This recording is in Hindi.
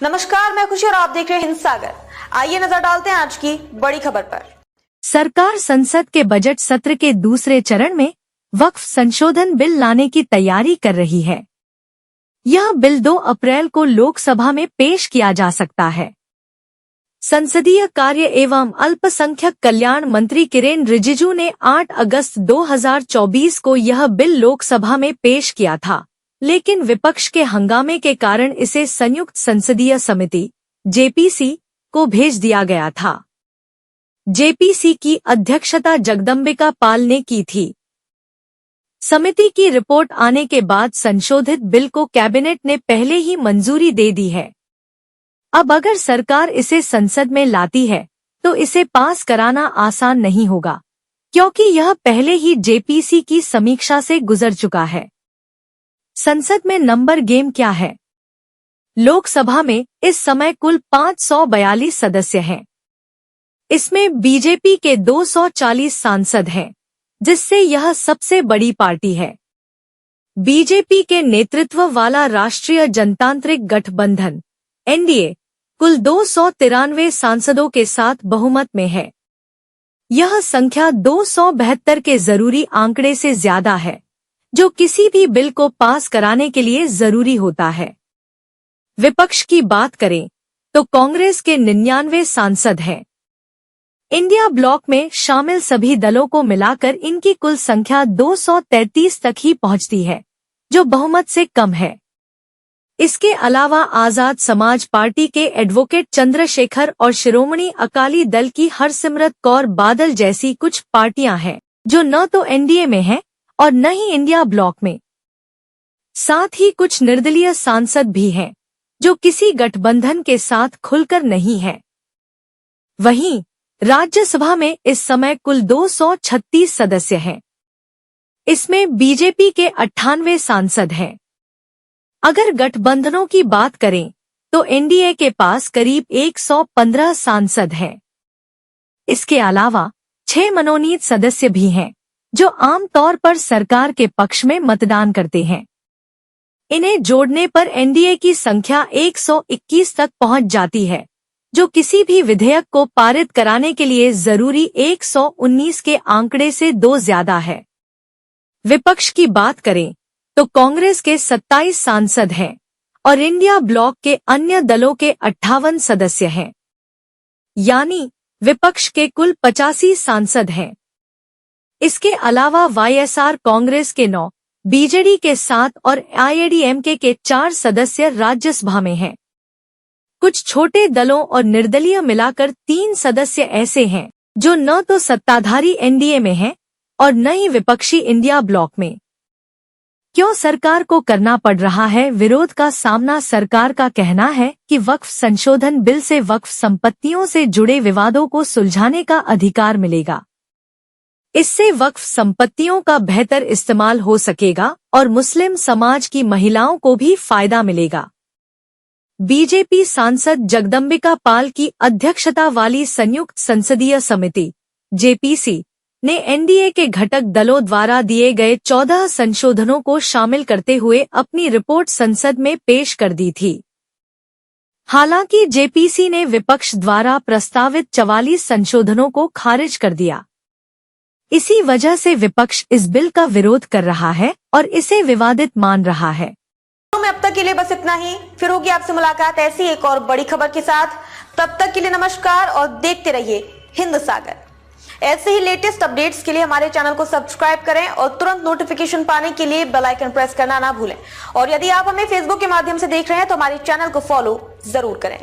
नमस्कार, मैं खुशी और आप देख रहे हैं हिंद सागर। आइए नजर डालते हैं आज की बड़ी खबर पर। सरकार संसद के बजट सत्र के दूसरे चरण में वक्फ संशोधन बिल लाने की तैयारी कर रही है। यह बिल 2 अप्रैल को लोकसभा में पेश किया जा सकता है। संसदीय कार्य एवं अल्पसंख्यक कल्याण मंत्री किरेन रिजिजू ने 8 अगस्त 2024 को यह बिल लोकसभा में पेश किया था, लेकिन विपक्ष के हंगामे के कारण इसे संयुक्त संसदीय समिति जेपीसी को भेज दिया गया था। जेपीसी की अध्यक्षता जगदम्बिका पाल ने की थी। समिति की रिपोर्ट आने के बाद संशोधित बिल को कैबिनेट ने पहले ही मंजूरी दे दी है। अब अगर सरकार इसे संसद में लाती है तो इसे पास कराना आसान नहीं होगा, क्योंकि यह पहले ही जेपीसी की समीक्षा से गुजर चुका है। संसद में नंबर गेम क्या है? लोकसभा में इस समय कुल 542 सदस्य हैं। इसमें बीजेपी के 240 सांसद हैं, जिससे यह सबसे बड़ी पार्टी है। बीजेपी के नेतृत्व वाला राष्ट्रीय जनतांत्रिक गठबंधन एनडीए कुल 293 सांसदों के साथ बहुमत में है। यह संख्या 272 के जरूरी आंकड़े से ज्यादा है, जो किसी भी बिल को पास कराने के लिए जरूरी होता है। विपक्ष की बात करें तो कांग्रेस के 99 सांसद हैं। इंडिया ब्लॉक में शामिल सभी दलों को मिलाकर इनकी कुल संख्या 233 तक ही पहुंचती है, जो बहुमत से कम है। इसके अलावा आजाद समाज पार्टी के एडवोकेट चंद्रशेखर और शिरोमणि अकाली दल की हरसिमरत कौर बादल जैसी कुछ पार्टियां हैं, जो न तो एनडीए में हैं और न ही इंडिया ब्लॉक में। साथ ही कुछ निर्दलीय सांसद भी हैं, जो किसी गठबंधन के साथ खुलकर नहीं है। वहीं राज्यसभा में इस समय कुल 236 सदस्य हैं। इसमें बीजेपी के 98 सांसद हैं। अगर गठबंधनों की बात करें तो एनडीए के पास करीब 115 सांसद हैं। इसके अलावा 6 मनोनीत सदस्य भी हैं, जो आमतौर पर सरकार के पक्ष में मतदान करते हैं। इन्हें जोड़ने पर एनडीए की संख्या 121 तक पहुंच जाती है, जो किसी भी विधेयक को पारित कराने के लिए जरूरी 119 के आंकड़े से 2 ज्यादा है। विपक्ष की बात करें तो कांग्रेस के 27 सांसद हैं और इंडिया ब्लॉक के अन्य दलों के 58 सदस्य हैं, यानी विपक्ष के कुल 85 सांसद हैं। इसके अलावा वाईएसआर कांग्रेस के 9, बीजेडी के 7 और एआईएडीएमके के 4 सदस्य राज्यसभा में हैं। कुछ छोटे दलों और निर्दलीय मिलाकर 3 सदस्य ऐसे हैं, जो न तो सत्ताधारी एनडीए में हैं और न ही विपक्षी इंडिया ब्लॉक में। क्यों सरकार को करना पड़ रहा है विरोध का सामना? सरकार का कहना है कि वक्फ संशोधन बिल से वक्फ संपत्तियों से जुड़े विवादों को सुलझाने का अधिकार मिलेगा। इससे वक्फ संपत्तियों का बेहतर इस्तेमाल हो सकेगा और मुस्लिम समाज की महिलाओं को भी फायदा मिलेगा। बीजेपी सांसद जगदम्बिका पाल की अध्यक्षता वाली संयुक्त संसदीय समिति जेपीसी ने एनडीए के घटक दलों द्वारा दिए गए 14 संशोधनों को शामिल करते हुए अपनी रिपोर्ट संसद में पेश कर दी थी। हालांकि जेपीसी ने विपक्ष द्वारा प्रस्तावित 44 संशोधनों को खारिज कर दिया। इसी वजह से विपक्ष इस बिल का विरोध कर रहा है और इसे विवादित मान रहा है। में अब तक के लिए बस इतना ही। फिर होगी आपसे मुलाकात ऐसी एक और बड़ी खबर के साथ। तब तक के लिए नमस्कार और देखते रहिए हिंद सागर। ऐसे ही लेटेस्ट अपडेट्स के लिए हमारे चैनल को सब्सक्राइब करें और तुरंत नोटिफिकेशन पाने के लिए बेल आइकन प्रेस करना ना भूलें। और यदि आप हमें फेसबुक के माध्यम से देख रहे हैं तो हमारे चैनल को फॉलो जरूर करें।